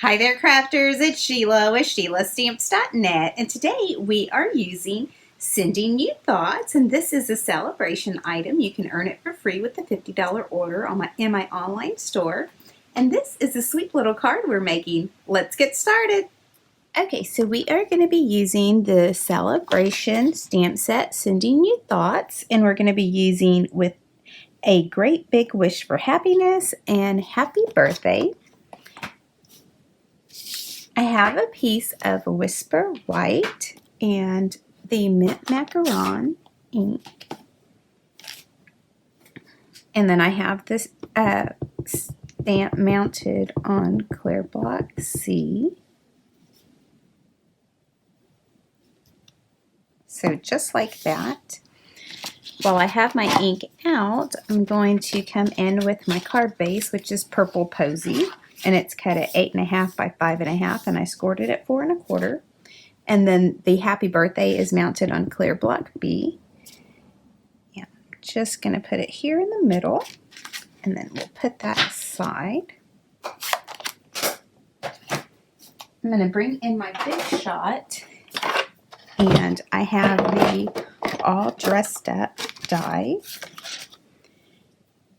Hi there, crafters. It's Sheila with SheilaStamps.net, and today we are using Sending You Thoughts, and this is a celebration item. You can earn it for free with a $50 order in my online store. And this is a sweet little card we're making. Let's get started. Okay, so we are going to be using the celebration stamp set, Sending You Thoughts, and we're going to be using with a great big wish for happiness and happy birthday. I have a piece of Whisper White and the Mint Macaron ink. And then I have this stamp mounted on Clear Block C. So just like that. While I have my ink out, I'm going to come in with my card base, which is Purple Posy. And it's cut at 8.5 by 5.5, and I scored it at 4 1/4. And then the Happy Birthday is mounted on Clear Block B. And I'm just going to put it here in the middle, and then we'll put that aside. I'm going to bring in my big shot, and I have the All Dressed Up die.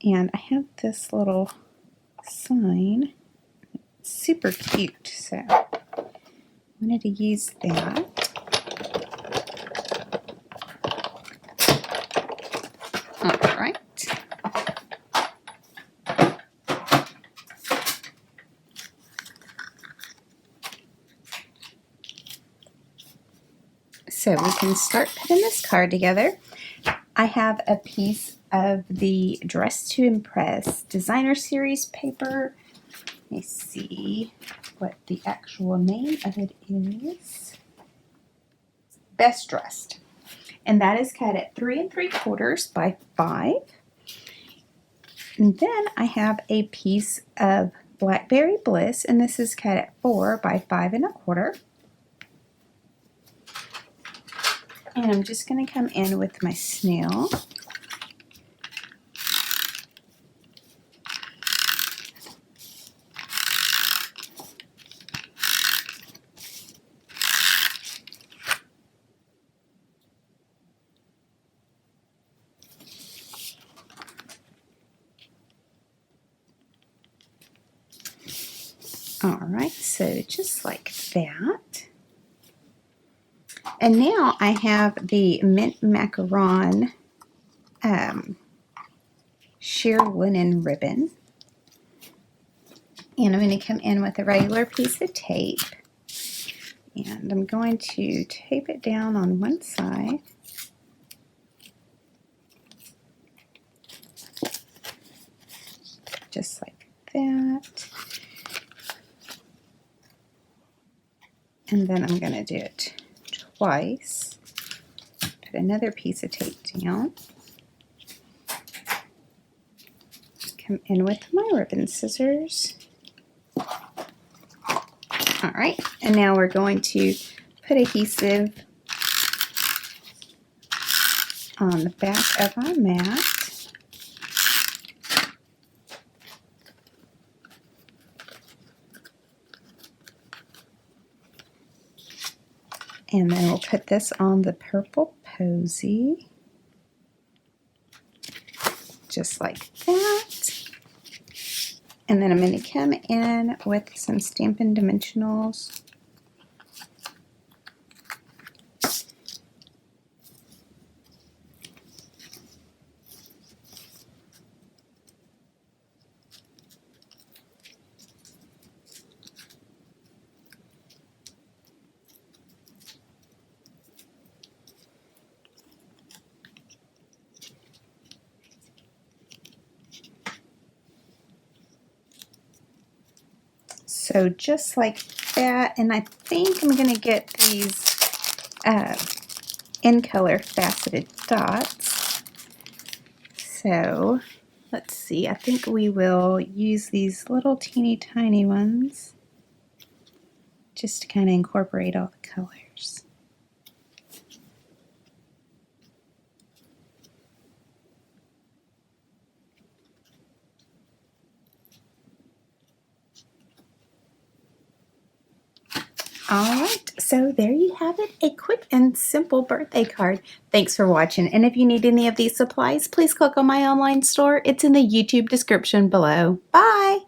And I have this little sign. It's super cute, so I wanted to use that. All right. So we can start putting this card together. I have a piece of the Dress to Impress Designer Series paper. Let me see what the actual name of it is. Best Dressed. And that is cut at 3 3/4 by 5. And then I have a piece of Blackberry Bliss, and this is cut at 4 by 5 1/4. And I'm just going to come in with my snail. All right, so just like that. And now I have the Mint Macaron sheer linen ribbon. And I'm going to come in with a regular piece of tape. And I'm going to tape it down on one side. Just like that. And then I'm going to do it twice. Put another piece of tape down. Come in with my ribbon scissors. All right, and now we're going to put adhesive on the back of our mat. And then we'll put this on the Purple Posy, just like that. And then I'm going to come in with some Stampin' Dimensionals. So just like that, and I think I'm going to get these in color faceted dots. So let's see, I think we will use these little teeny tiny ones just to kind of incorporate all the colors. All right, so there you have it, a quick and simple birthday card. Thanks for watching, and if you need any of these supplies, please click on my online store. It's in the YouTube description below. Bye!